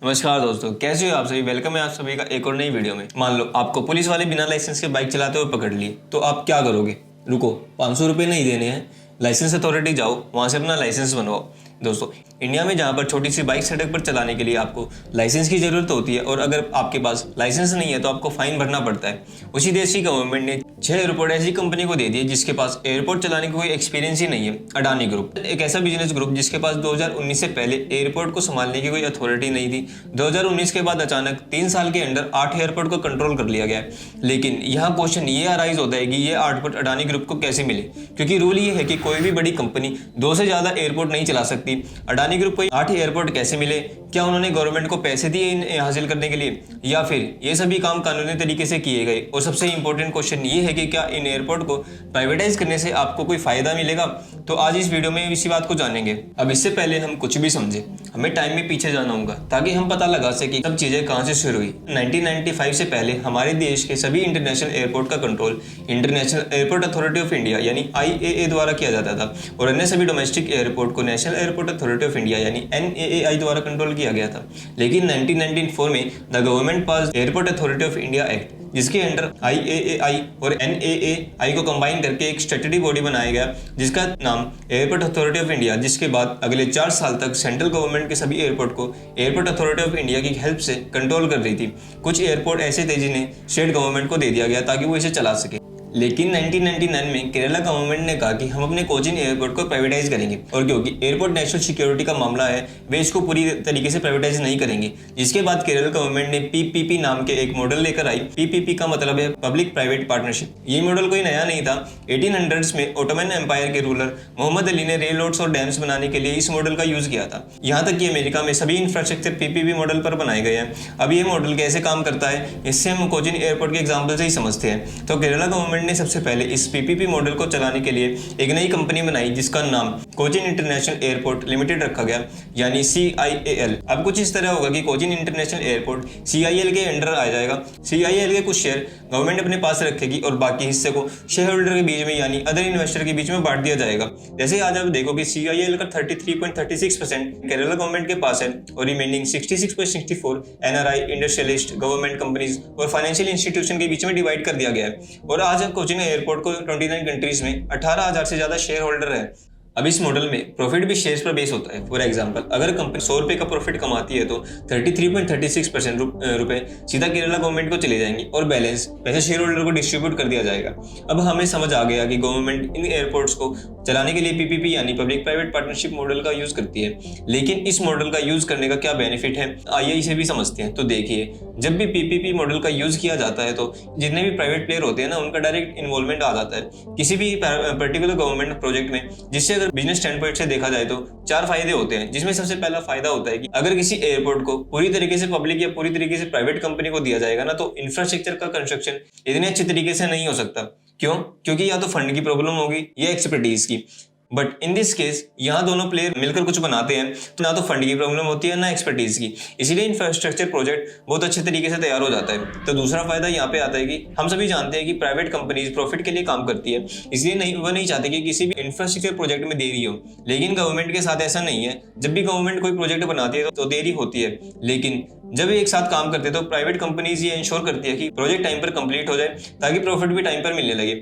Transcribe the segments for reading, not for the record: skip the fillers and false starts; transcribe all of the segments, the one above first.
नमस्कार दोस्तों, कैसे हो आप सभी। वेलकम है आप सभी का एक और नई वीडियो में। मान लो आपको पुलिस वाले बिना लाइसेंस के बाइक चलाते हुए पकड़ लिए, तो आप क्या करोगे। रुको, 500 रुपये नहीं देने हैं, लाइसेंस अथॉरिटी जाओ, वहाँ से अपना लाइसेंस बनवाओ। दोस्तों, इंडिया में जहाँ पर छोटी सी बाइक सड़क पर चलाने के लिए आपको लाइसेंस की ज़रूरत होती है और अगर आपके पास लाइसेंस नहीं है तो आपको फाइन भरना पड़ता है। उसी देश की गवर्नमेंट ने 6 एयरपोर्ट ऐसी कंपनी को दे दिए जिसके पास एयरपोर्ट चलाने का कोई एक्सपीरियंस ही नहीं है। अडानी ग्रुप एक ऐसा बिजनेस ग्रुप जिसके पास 2019 से पहले एयरपोर्ट को संभालने की कोई अथॉरिटी नहीं थी। 2019 के बाद अचानक 3 साल के अंदर 8 एयरपोर्ट को कंट्रोल कर लिया गया। लेकिन यहाँ क्वेश्चन ये अराइज होता है कि ये एयरपोर्ट अडानी ग्रुप को कैसे मिले, क्योंकि रूल ये है कि कोई भी बड़ी कंपनी 2 से ज़्यादा एयरपोर्ट नहीं चला सकती। अडानी ग्रुप को 8 एयरपोर्ट कैसे मिले? क्या उन्होंने गवर्नमेंट को पैसे दिए इन हासिल करने के लिए, या फिर ये सभी काम कानूनी तरीके से किए गए? और सबसे इंपॉर्टेंट क्वेश्चन ये है कि क्या इन एयरपोर्ट को प्राइवेटाइज करने से आपको कोई फायदा मिलेगा? तो आज इस वीडियो में इसी बात को जानेंगे। अब इससे पहले हम कुछ भी समझे, हमें टाइम में पीछे जाना होगा ताकि हम पता लगा सके सब चीजें कहां से शुरू हुई। 1995 से पहले हमारे देश के सभी इंटरनेशनल एयरपोर्ट का control international airport authority of India यानी IAA द्वारा किया जाता था और अन्य सभी डोमेस्टिक एयरपोर्ट को national airport authority of India यानी NAAI द्वारा कंट्रोल किया गया था। लेकिन 1994 में the government pass airport authority of India act, जिसके अंडर IAAI और NAAI को कंबाइन करके एक स्टैट्यूटरी बॉडी बनाया गया जिसका नाम एयरपोर्ट अथॉरिटी ऑफ इंडिया, जिसके बाद अगले 4 साल तक सेंट्रल गवर्नमेंट के सभी एयरपोर्ट को एयरपोर्ट अथॉरिटी ऑफ इंडिया की हेल्प से कंट्रोल कर रही थी। कुछ एयरपोर्ट ऐसे थे जिन्हें स्टेट गवर्नमेंट को दे दिया गया ताकि वो इसे चला सके। लेकिन 1999 में केरला गवर्नमेंट ने कहा कि हम अपने कोचीन एयरपोर्ट को प्राइवेटाइज करेंगे, और क्योंकि एयरपोर्ट नेशनल सिक्योरिटी का मामला है वे इसको पूरी तरीके से प्राइवेटाइज नहीं करेंगे। जिसके बाद केरल गवर्नमेंट ने PPP नाम के एक मॉडल लेकर आई। PPP का मतलब है पब्लिक प्राइवेट पार्टनरशिप। ये मॉडल कोई नया नहीं था। 1800s में ओटोमन एम्पायर के रूलर मोहम्मद अली ने रेल रोड्स और डैम्स बनाने के लिए इस मॉडल का यूज किया था। यहाँ तक कि अमेरिका में सभी इंफ्रास्ट्रक्चर PPP मॉडल पर बनाए गए हैं। अब ये मॉडल कैसे काम करता है, इससे हम कोचीन एयरपोर्ट के एग्जाम्पल से ही समझते हैं। तो केरला गवर्नमेंट ने सबसे पहले इस PPP मॉडल को चलाने के लिए एक नई कंपनी बनाई जिसका नाम कोचीन इंटरनेशनल एयरपोर्ट लिमिटेड रखा गया यानी CIAL। अब कुछ इस तरह होगा कि कोचीन इंटरनेशनल एयरपोर्ट CIAL के अंडर आ जाएगा। CIAL के कुछ शेयर गवर्नमेंट अपने पास रखेगी और बाकी हिस्से को शेयर होल्डर के बीच में यानी अदर इन्वेस्टर के बीच में बांट दिया जाएगा। जैसे आज आप देखो कि CIAL का 33.36% केरला गवर्नमेंट के पास है और remaining 66.64 NRI, industrialist, government companies और फाइनेंशियल इंस्टीट्यूशन के बीच में डिवाइड कर दिया गया है। और आज कोचीन एयरपोर्ट को 29 कंट्रीज में 18,000 से ज्यादा शेयर होल्डर है। अब इस मॉडल में प्रॉफिट भी शेयर्स पर बेस होता है। फॉर एग्जांपल, अगर कंपनी 100 रुपए का प्रॉफिट कमाती है तो 33.36% रुपए सीधा केरला गवर्नमेंट को चले जाएंगे और बैलेंस पैसे शेयर होल्डर को डिस्ट्रीब्यूट कर दिया जाएगा। अब हमें समझ आ गया कि गवर्नमेंट इन एयरपोर्ट्स को चलाने के लिए PPP यानी पब्लिक प्राइवेट पार्टनरशिप मॉडल का यूज करती है। लेकिन इस मॉडल का यूज करने का क्या बेनिफिट है, आइए इसे भी समझते हैं। तो देखिए, जब भी PPP मॉडल का यूज किया जाता है तो जितने भी प्राइवेट प्लेयर होते हैं ना, उनका डायरेक्ट इन्वॉल्वमेंट आ जाता है किसी भी पर्टिकुलर गवर्नमेंट प्रोजेक्ट में, जिससे बिजनेस स्टैंड पॉइंट से देखा जाए तो 4 फायदे होते हैं। जिसमें सबसे पहला फायदा होता है कि अगर किसी एयरपोर्ट को पूरी तरीके से पब्लिक या पूरी तरीके से प्राइवेट कंपनी को दिया जाएगा ना, तो इंफ्रास्ट्रक्चर का कंस्ट्रक्शन इतने अच्छे तरीके से नहीं हो सकता। क्यों? क्योंकि या तो फंड की प्रॉब्लम होगी या एक्सपर्टीज की। बट इन दिस केस यहाँ दोनों प्लेयर मिलकर कुछ बनाते हैं तो ना तो फंड की प्रॉब्लम होती है ना एक्सपर्टीज की, इसीलिए इंफ्रास्ट्रक्चर प्रोजेक्ट बहुत अच्छे तरीके से तैयार हो जाता है। तो दूसरा फायदा यहाँ पे आता है कि हम सभी जानते हैं कि प्राइवेट कंपनीज प्रॉफिट के लिए काम करती है, इसलिए वो नहीं चाहते कि किसी भी इंफ्रास्ट्रक्चर प्रोजेक्ट में देरी हो। लेकिन गवर्नमेंट के साथ ऐसा नहीं है। जब भी गवर्नमेंट कोई प्रोजेक्ट बनाती है तो देरी होती है, लेकिन जब एक साथ काम करते हैं तो प्राइवेट कंपनीज ये इंश्योर करती है कि प्रोजेक्ट टाइम पर कंप्लीट हो जाए ताकि प्रॉफिट भी टाइम पर मिलने लगे।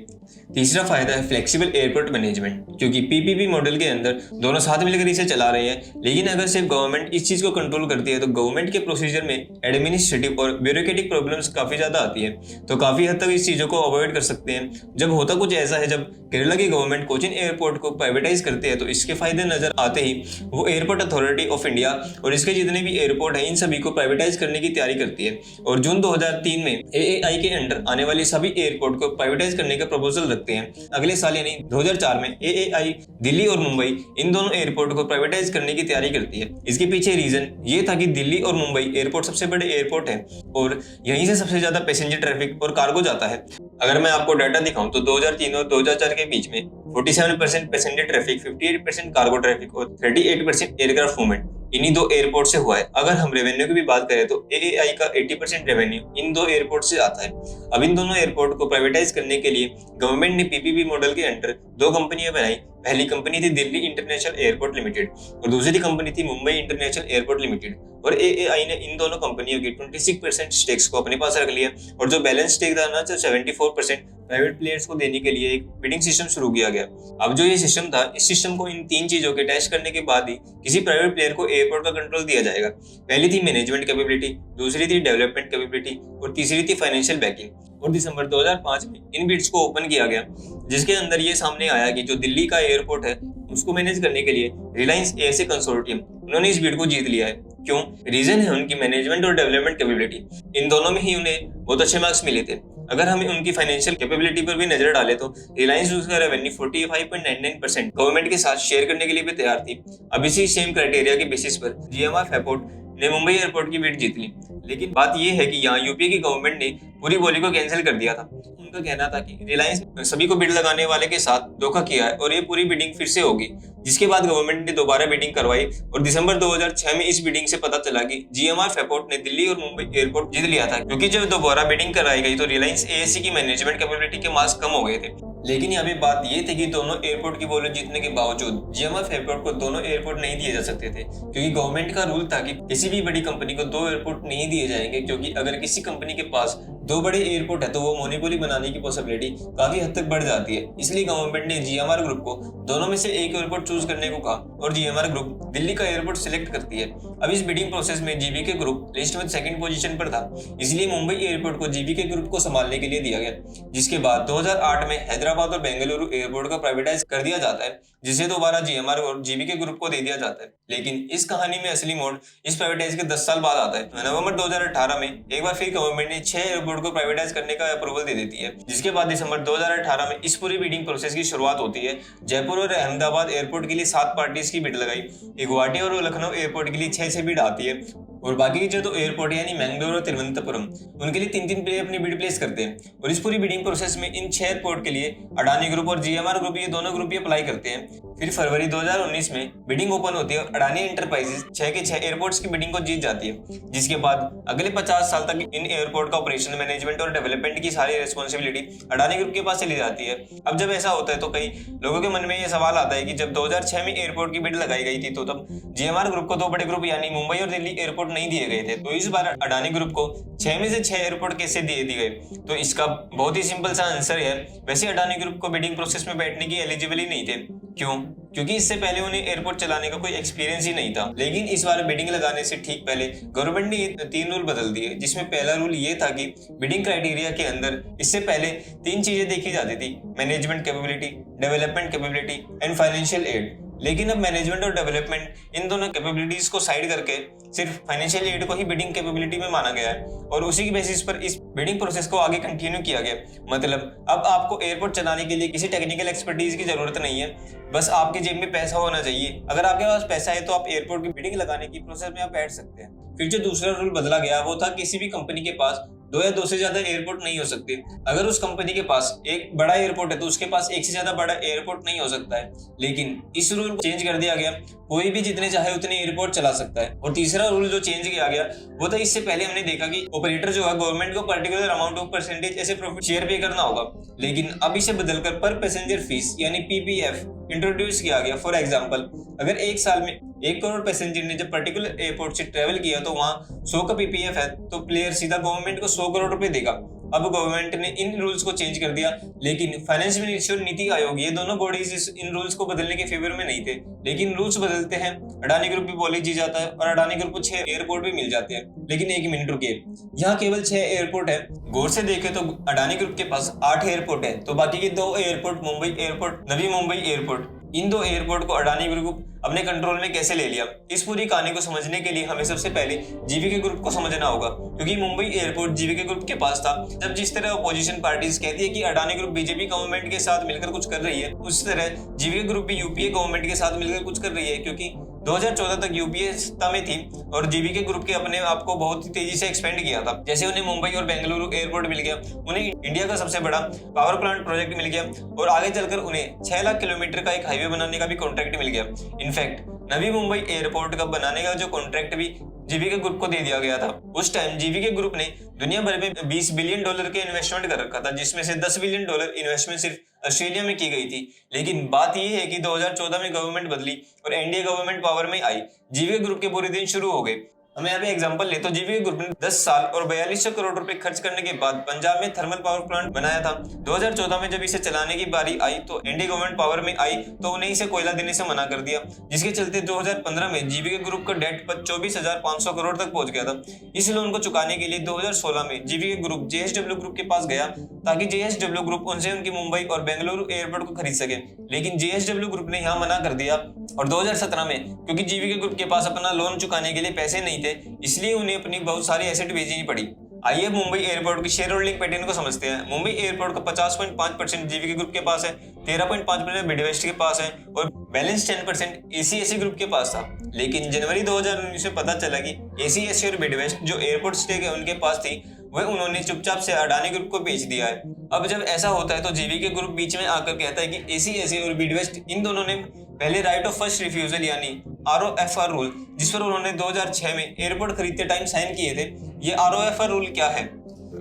तीसरा फायदा है फ्लेक्सिबल एयरपोर्ट मैनेजमेंट, क्योंकि PPP मॉडल के अंदर दोनों साथ मिलकर इसे चला रहे हैं। लेकिन अगर सिर्फ गवर्नमेंट इस चीज को कंट्रोल करती है तो गवर्नमेंट के प्रोसीजर में एडमिनिस्ट्रेटिव और ब्यूरोक्रेटिक प्रॉब्लम्स काफी ज्यादा आती है। तो काफी हद तक इस चीजों को अवॉइड कर सकते हैं। जब होता कुछ ऐसा है, जब केरला की गवर्नमेंट कोचीन एयरपोर्ट को प्राइवेटाइज करते हैं तो इसके फायदे नजर आते ही वो एयरपोर्ट अथॉरिटी ऑफ इंडिया और इसके जितने भी एयरपोर्ट है इन सभी को प्राइवेटाइज करने की तैयारी करती है और जून 2003 में AAI के अंडर आने वाले सभी एयरपोर्ट को प्राइवेटाइज करने का प्रपोजल रखते हैं। अगले साल यानी 2004 में AAI दिल्ली और मुंबई इन दोनों एयरपोर्ट को प्राइवेटाइज करने की तैयारी करती है। इसके पीछे रीजन ये था कि दिल्ली और मुंबई एयरपोर्ट सबसे बड़े एयरपोर्ट हैं और यहीं से सबसे ज्यादा पैसेंजर ट्रैफिक और कार्गो जाता है। अगर मैं आपको डाटा दिखाऊं तो 2003 और 2004 के बीच में 47% पैसेंजर ट्रैफिक, 58% कार्गो ट्रैफिक और 38% एयरक्राफ्ट मूवमेंट इन्हीं दो एयरपोर्ट से हुआ है। अगर हम रेवेन्यू की भी बात करें तो AAI का 80% रेवेन्यू इन दो एयरपोर्ट से आता है। अब इन दोनों एयरपोर्ट को प्राइवेटाइज करने के लिए गवर्नमेंट ने PPP मॉडल के अंडर दो कंपनियां बनाई। पहली कंपनी थी दिल्ली इंटरनेशनल एयरपोर्ट लिमिटेड और दूसरी कंपनी थी मुंबई इंटरनेशनल एयरपोर्ट लिमिटेड। और AAI ने इन दोनों कंपनियों की 26% स्टेक्स को अपने पास रख लिया और जो बैलेंस स्टेक था ना 74% प्राइवेट प्लेयर्स को देने के लिए एक बिडिंग सिस्टम शुरू किया गया। अब जो ये सिस्टम था, इस सिस्टम को इन तीन चीजों के टेस्ट करने के बाद ही किसी प्राइवेट प्लेयर को एयरपोर्ट का कंट्रोल दिया जाएगा। पहली थी मैनेजमेंट कैपेबिलिटी, दूसरी थी डेवलपमेंट कैपेबिलिटी और तीसरी थी फाइनेंशियल बैकिंग। और दिसंबर 2005 में इन बिड्स को ओपन किया गया, जिसके अंदर ये सामने आया कि जो दिल्ली का एयरपोर्ट है उसको मैनेज करने के लिए रिलायंस एएसए कंसोर्टियम, उन्होंने इस बिड को जीत लिया है। क्यों? रीजन है उनकी मैनेजमेंट और डेवलपमेंट कैपेबिलिटी, इन दोनों में ही उन्हें बहुत अच्छे मार्क्स मिले थे। अगर हम उनकी फाइनेंशियल कैपेबिलिटी पर भी नजर डालें तो रिलायंस उसका रेवेन्यू 45.99% गवर्नमेंट के साथ शेयर करने के लिए भी तैयार थी। अब इसी सेम क्राइटेरिया के बेसिस पर GMR फ्रैपॉर्ट ने मुंबई एयरपोर्ट की बिड जीत ली। लेकिन बात यह है कि यहाँ यूपी की गवर्नमेंट ने पूरी बोली को कैंसिल कर दिया था। उनका कहना था कि रिलायंस सभी को बिड लगाने वाले के साथ धोखा किया है और ये पूरी बिडिंग फिर से होगी। जिसके बाद गवर्नमेंट ने दोबारा बिडिंग करवाई और दिसंबर 2006 में इस बिडिंग से पता चला कि GMR फ्रैपॉर्ट ने दिल्ली और मुंबई एयरपोर्ट जीत लिया था, क्योंकि जब दोबारा बिडिंग कराई गई तो रिलायंस एएससी की मैनेजमेंट कैपेबिलिटी के मार्क्स कम हो गए थे। लेकिन यहाँ पे बात ये थी कि दोनों एयरपोर्ट की बोली जीतने के बावजूद GMR फ्रैपॉर्ट को दोनों एयरपोर्ट नहीं दिए जा सकते थे, क्योंकि गवर्नमेंट का रूल था कि किसी भी बड़ी कंपनी को दो एयरपोर्ट नहीं दिए जाएंगे, क्योंकि अगर किसी कंपनी के पास दो बड़े एयरपोर्ट है तो वो मोनोपोली बनाने की पॉसिबिलिटी काफी हद तक बढ़ जाती है। इसलिए गवर्नमेंट ने GMR ग्रुप को दोनों में से एक एयरपोर्ट चूज करने को कहा और GMR ग्रुप दिल्ली का एयरपोर्ट सिलेक्ट करती है। अब इस बिडिंग प्रोसेस में GVK ग्रुप लिस्ट में सेकंड पोजीशन पर था, इसलिए मुंबई एयरपोर्ट को GVK ग्रुप को संभालने के लिए दिया गया। जिसके बाद 2008 में हैदराबाद और बेंगलुरु एयरपोर्ट का प्राइवेटाइज कर दिया जाता है, जिसे दोबारा GMR और GVK ग्रुप को दे दिया जाता है। लेकिन इस कहानी में असली मोड़ इस प्राइवेटाइज के 10 साल बाद आता है। नवंबर 2018 में एक बार फिर गवर्नमेंट ने 6 एयरपोर्ट को प्राइवेटाइज करने का अप्रूवल दे देती है, जिसके बाद दिसंबर 2018 में इस पूरी बिडिंग प्रोसेस की शुरुआत होती है। जयपुर और अहमदाबाद एयरपोर्ट के लिए 7 पार्टीज की बिड लगाई, गुवाहाटी और लखनऊ एयरपोर्ट के लिए 6 बिड आती है और बाकी जो तो एयरपोर्ट यानी मैंगलोर और तिरुवनंतपुरम उनके लिए 3 प्लेयर अपनी बिड प्लेस करते हैं। और इस पूरी बिडिंग प्रोसेस में इन 6 एयरपोर्ट के लिए अडानी ग्रुप और GMR ग्रुप ये दोनों ग्रुप ही अप्लाई करते हैं। फिर फरवरी 2019 में बिडिंग ओपन होती है और अडानी एंटरप्राइजेस 6 के 6 एयरपोर्ट्स की बिडिंग को जीत जाती है, जिसके बाद अगले 50 साल तक इन एयरपोर्ट का ऑपरेशन, मैनेजमेंट और डेवलपमेंट की सारी रिस्पॉन्सिबिलिटी अडानी ग्रुप के पास चली जाती है। अब जब ऐसा होता है तो कई लोगों के मन में ये सवाल आता है कि जब 2006 में एयरपोर्ट की बिड लगाई गई थी तो तब GMR ग्रुप को 2 बड़े ग्रुप यानी मुंबई और दिल्ली एयरपोर्ट नहीं दिए गए थे, तो इस बार अडानी ग्रुप को 6 में से 6 एयरपोर्ट कैसे दिए गए? तो इसका बहुत ही सिंपल सा आंसर है, वैसे अडानी ग्रुप को बिडिंग प्रोसेस में बैठने की एलिजिबल ही नहीं थे। क्यों? क्योंकि इससे पहले उन्हें एयरपोर्ट चलाने का कोई एक्सपीरियंस ही नहीं था। लेकिन इस बार बिडिंग लगाने से ठीक पहले गवर्नमेंट ने 3 रूल बदल दिए, जिसमें पहला रूल ये था कि बिडिंग क्राइटेरिया के अंदर इससे पहले 3 चीजें देखी जाती थी, management capability, development capability and financial aid. लेकिन अब मैनेजमेंट और डेवलपमेंट इन दोनों कैपेबिलिटीज को साइड करके सिर्फ फाइनेंशियल एड को ही बिडिंग कैपेबिलिटी में माना गया है और उसी की बेसिस पर इस बिडिंग प्रोसेस को आगे कंटिन्यू किया गया। मतलब अब आपको एयरपोर्ट चलाने के लिए किसी टेक्निकल एक्सपर्टीज की जरूरत नहीं है, बस आपकी जेब में पैसा होना चाहिए। अगर आपके पास पैसा है तो आप एयरपोर्ट की बिडिंग लगाने की प्रोसेस में आप बैठ सकते हैं। फिर जो दूसरा रूल बदला गया वो था किसी भी कंपनी के पास 2 या 2 से ज्यादा एयरपोर्ट नहीं हो सकते। अगर उस कंपनी के पास एक बड़ा एयरपोर्ट है तो उसके पास एक से ज्यादा बड़ा एयरपोर्ट नहीं हो सकता है। लेकिन इस रूल को चेंज कर दिया गया, कोई भी जितने चाहे उतने एयरपोर्ट चला सकता है। और तीसरा रूल जो चेंज किया गया वो था, इससे पहले हमने देखा कि ऑपरेटर जो है गवर्नमेंट को पर्टिकुलर अमाउंट ऑफ परसेंटेज ऐसे प्रॉफिट शेयर पे करना होगा, लेकिन अब इसे बदलकर पर पैसेंजर फीस यानी PPF इंट्रोड्यूस किया गया। फॉर एग्जांपल, अगर एक साल में 1 करोड़ पैसेंजर ने जब पर्टिकुलर एयरपोर्ट से ट्रेवल किया तो वहां 100 का PPF है तो प्लेयर सीधा गवर्नमेंट को 100 करोड़ रुपए देगा। अब गवर्नमेंट ने इन रूल्स को चेंज कर दिया, लेकिन फाइनेंस मिनिस्ट्री और नीति आयोग ये दोनों बॉडीज इन रूल्स को बदलने के फेवर में नहीं थे। लेकिन रूल्स बदलते हैं, अडानी ग्रुप भी बोली जी जाता है और अडानी ग्रुप को 6 एयरपोर्ट भी मिल जाते हैं। लेकिन 1 मिनट रुकिए, यहाँ केवल 6 एयरपोर्ट है। गौर से देखें तो अडानी ग्रुप के पास 8 एयरपोर्ट है, तो बाकी के 2 airport, Mumbai airport, Navi Mumbai airport, इन 2 एयरपोर्ट को अडानी ग्रुप अपने कंट्रोल में कैसे ले लिया? इस पूरी कहानी को समझने के लिए हमें सबसे पहले GVK ग्रुप को समझना होगा, क्योंकि मुंबई एयरपोर्ट GVK ग्रुप के पास था। जब जिस तरह अपोजिशन पार्टीज कहती है कि अडानी ग्रुप बीजेपी गवर्नमेंट के साथ मिलकर कुछ कर रही है, उस तरह GVK ग्रुप भी यूपीए गवर्नमेंट के साथ मिलकर कुछ कर रही है, क्योंकि 2014 तक यूपीए सत्ता में थी और GVK ग्रुप के अपने आप को बहुत ही तेजी से एक्सपेंड किया था। जैसे उन्हें मुंबई और बेंगलुरु एयरपोर्ट मिल गया, उन्हें इंडिया का सबसे बड़ा पावर प्लांट प्रोजेक्ट मिल गया और आगे चलकर उन्हें 6 लाख किलोमीटर का एक हाईवे बनाने का भी कॉन्ट्रैक्ट मिल गया। इनफैक्ट नवी मुंबई एयरपोर्ट का बनाने का जो कॉन्ट्रैक्ट भी जीवीके ग्रुप को दे दिया गया था। उस टाइम जीवीके ग्रुप ने दुनिया भर में $20 बिलियन के इन्वेस्टमेंट कर रखा था, जिसमें से $10 बिलियन इन्वेस्टमेंट सिर्फ ऑस्ट्रेलिया में की गई थी। लेकिन बात यह है कि 2014 में गवर्नमेंट बदली और एनडीए गवर्नमेंट पावर में आई, जीवीके ग्रुप के बुरे दिन शुरू हो गए। हमें यहाँ पे एग्जांपल ले तो जीवीके ग्रुप ने 10 साल और 4200 करोड़ रुपए खर्च करने के बाद पंजाब में थर्मल पावर प्लांट बनाया था। 2014 में जब इसे चलाने की बारी आई तो एनडीए गवर्नमेंट पावर में आई तो उन्हें इसे कोयला देने से मना कर दिया, जिसके चलते 2015 में जीवीके ग्रुप का डेट 24,500 करोड़ तक पहुंच गया था। इस लोन को चुकाने के लिए 2016 में जीवीके ग्रुप जेएसडब्ल्यू ग्रुप के पास गया ताकि जेएसडब्ल्यू ग्रुप उनसे उनकी मुंबई और बेंगलुरु एयरपोर्ट को खरीद सके, लेकिन जेएसडब्ल्यू ग्रुप ने यहाँ मना कर दिया। और 2017 में क्योंकि जीवीके ग्रुप के पास अपना लोन चुकाने के लिए पैसे नहीं थे, इसलिए उन्हें अपनी बहुत सारी एसेट बेचनी पड़ी। आइए मुंबई एयरपोर्ट की शेयर होल्डिंग पैटर्न को समझते हैं। मुंबई एयरपोर्ट का 50.5% जीवीके ग्रुप के पास है, 13.5% मिडवेस्ट के पास है और बैलेंस 10% एसीएससी ग्रुप के पास था। लेकिन जनवरी 2019 में पता चला कि एसीएससी और मिडवेस्ट जो एयरपोर्ट स्टेक है उनके पास थी, वह उन्होंने चुपचाप से अडानी ग्रुप को बेच दिया है। अब जब ऐसा होता है तो जीवीके ग्रुप बीच में आकर कहता है कि एसीएससी और मिडवेस्ट इन दोनों ने पहले राइट ऑफ फर्स्ट रिफ्यूजल यानी आरओएफआर रूल, जिस पर उन्होंने 2006 में एयरपोर्ट खरीदते टाइम साइन किए थे। ये आरओएफआर रूल क्या है?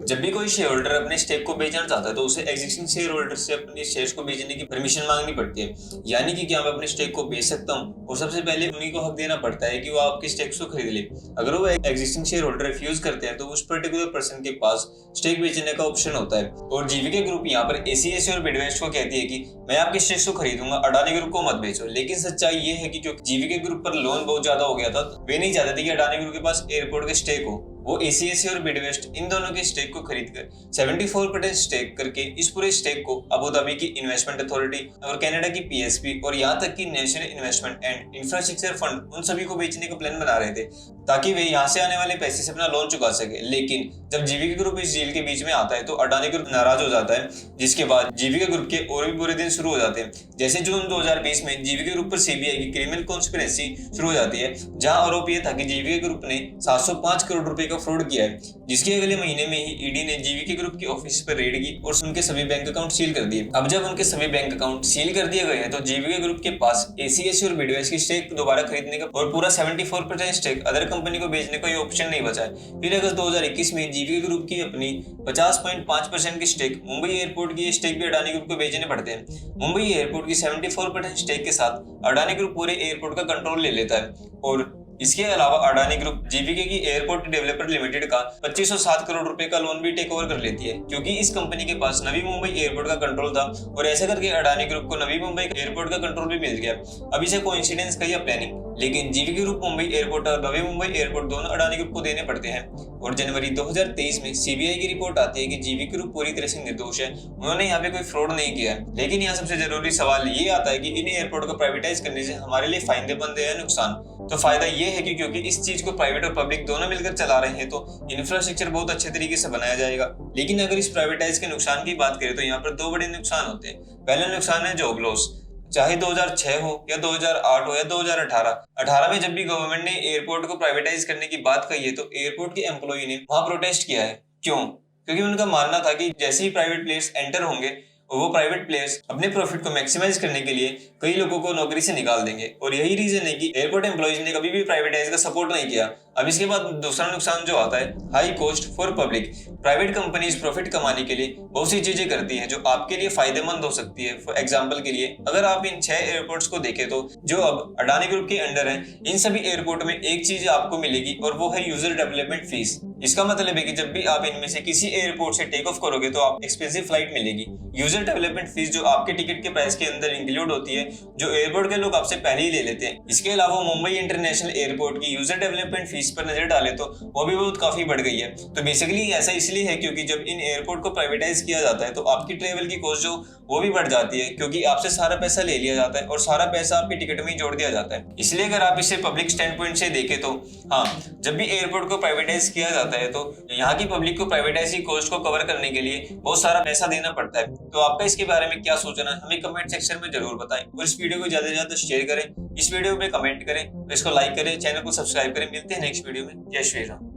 जब भी कोई शेयर होल्डर अपने स्टेक को बेचना चाहता है तो उसे एग्जिस्टिंग शेयर होल्डर से अपने शेयर्स को बेचने की परमिशन मांगनी पड़ती है, यानी कि क्या मैं अपने स्टेक को बेच सकता हूं, और सबसे पहले उन्हीं को हक देना पड़ता है कि वो आपके स्टेक्स को खरीद ले। अगर वो एग्जिस्टिंग शेयर होल्डर रिफ्यूज करते हैं तो उस पर्टिकुलर पर्सन के पास स्टेक बेचने का ऑप्शन होता है। और जीवीके ग्रुप यहाँ पर एसीएससी और मिडवेस्ट को कहती है कि मैं आपके स्टेक्स को खरीदूंगा, अडानी ग्रुप को मत बेचो। लेकिन सच्चाई ये है कि क्योंकि जीवीके ग्रुप पर लोन बहुत ज्यादा हो गया था, वे नहीं चाहते थे कि अडानी ग्रुप के पास एयरपोर्ट के स्टेक हो। वो एसीएससी और मिडवेस्ट इन दोनों के स्टेक को खरीदकर 74% स्टेक करके इस पूरे स्टेक को अबू धाबी की इन्वेस्टमेंट अथॉरिटी और कनाडा की पीएसपी और यहाँ तक कि national investment and infrastructure fund, उन सभी को बेचने का प्लान बना रहे थे ताकि वे यहाँ से आने वाले पैसे से अपना लोन चुका सके। लेकिन जब जीवीके ग्रुप इस डील के बीच में आता है तो अडानी ग्रुप नाराज हो जाता है, जिसके बाद जीवीके ग्रुप के और भी बुरे दिन शुरू हो जाते हैं। जैसे जून 2020 में जीवीके ग्रुप पर सीबीआई की क्रिमिनल कॉन्स्पिरेसी शुरू हो जाती है, जहां आरोप यह था कि जीवीके ग्रुप ने 705 करोड़ रुपए का फ्रॉड किया है, जिसके अगले महीने में ही ईडी ने जीवीके ग्रुप के ऑफिस पर रेड की और उनके सभी बैंक अकाउंट सील कर दिए। अब जब उनके सभी बैंक अकाउंट सील कर दिए गए हैं तो जीवीके ग्रुप के पास एसीएससी और मिडवेस्ट की स्टेक दोबारा खरीदने का और पूरा 74% स्टेक अदर कंपनी को बेचने का ऑप्शन नहीं बचा है। फिर अगस्त 2021 में जीवीके ग्रुप की अपनी 50.5% की स्टेक मुंबई एयरपोर्ट की स्टेक भी अडानी ग्रुप को बेचने पड़ते हैं। मुंबई एयरपोर्ट की 74% स्टेक के साथ अडानी ग्रुप पूरे एयरपोर्ट का कंट्रोल ले लेता है और इसके अलावा अडानी ग्रुप जीवीके की एयरपोर्ट डेवलपर लिमिटेड का 2507 करोड़ रुपए का लोन भी टेक ओवर कर लेती है, क्योंकि इस कंपनी के पास नवी मुंबई एयरपोर्ट का कंट्रोल था और ऐसा करके अडानी ग्रुप को नवी मुंबई एयरपोर्ट का कंट्रोल भी मिल गया। अब इसे कोइंसिडेंस का या प्लानिंग, लेकिन जीवीके ग्रुप मुंबई एयरपोर्ट और नवी मुंबई एयरपोर्ट दोनों अडानी ग्रुप को देने पड़ते हैं। और जनवरी 2023 में सीबीआई की रिपोर्ट आती है कि जीवीके ग्रुप पूरी तरह से निर्दोष है, उन्होंने यहाँ पे कोई फ्रॉड नहीं किया है। लेकिन यहाँ सबसे जरूरी सवाल ये आता है कि इन एयरपोर्ट को प्राइवेटाइज करने से हमारे लिए फायदेमंद है या नुकसान? तो फायदा ये है कि क्योंकि इस चीज को प्राइवेट और पब्लिक दोनों मिलकर चला रहे हैं तो इंफ्रास्ट्रक्चर बहुत अच्छे तरीके से बनाया जाएगा। लेकिन अगर इस प्राइवेटाइज के नुकसान की बात करें तो यहाँ पर दो बड़े नुकसान होते हैं। पहला नुकसान है जॉब लॉस। चाहे 2006 हो या 2008 हो या 2018 में जब भी गवर्नमेंट ने एयरपोर्ट को प्राइवेटाइज करने की बात कही है तो एयरपोर्ट के एम्प्लॉई ने वहां प्रोटेस्ट किया है। क्यों? क्योंकि उनका मानना था कि जैसे ही प्राइवेट प्लेयर्स एंटर होंगे वो प्राइवेट प्लेयर्स अपने प्रॉफिट को मैक्सिमाइज करने के लिए कई लोगों को नौकरी से निकाल देंगे। और यही रीजन है कि एयरपोर्ट एम्प्लॉइज ने कभी भी प्राइवेटाइज का सपोर्ट नहीं किया। अब इसके बाद दूसरा नुकसान जो आता है, high cost for public. Private companies profit कमाने के लिए बहुत सी चीजें करती हैं जो आपके लिए फायदेमंद हो सकती है। फॉर एग्जांपल के लिए अगर आप इन 6 एयरपोर्ट्स को देखें तो जो अब अडानी ग्रुप के अंडर है, इन सभी एयरपोर्ट में एक चीज आपको मिलेगी और वो है यूजर डेवलपमेंट फीस। इसका मतलब है कि जब भी आप इनमें से किसी एयरपोर्ट से टेक ऑफ करोगे तो आप एक्सपेंसिव फ्लाइट मिलेगी। यूजर डेवलपमेंट फीस जो आपके टिकट के प्राइस के अंदर इंक्लूड होती है, जो एयरपोर्ट के लोग आपसे पहले ही ले लेते हैं। इसके अलावा मुंबई इंटरनेशनल एयरपोर्ट की यूजर डेवलपमेंट फीस पर नजर डाले तो वो भी बहुत काफी बढ़ गई है। तो बेसिकली ऐसा इसलिए है क्योंकि जब इन एयरपोर्ट को प्राइवेटाइज किया जाता है तो आपकी ट्रेवल की कॉस्ट जो वो भी बढ़ जाती है, क्योंकि आपसे सारा पैसा ले लिया जाता है और सारा पैसा आपके टिकट में ही जोड़ दिया जाता है। इसलिए अगर आप इसे पब्लिक स्टैंड पॉइंट से देखें तो हाँ, जब भी एयरपोर्ट को प्राइवेटाइज किया जाता है तो यहाँ की पब्लिक को प्राइवेटाइज की कॉस्ट को कवर करने के लिए बहुत सारा पैसा देना पड़ता है। तो आपका इसके बारे में क्या सोचना है हमें कमेंट सेक्शन में जरूर बताएं और इस वीडियो को ज्यादा से ज्यादा शेयर करें, इस वीडियो में कमेंट करें, इसको लाइक करें, चैनल को सब्सक्राइब करें। मिलते हैं नेक्स्ट वीडियो में। जय श्री राम।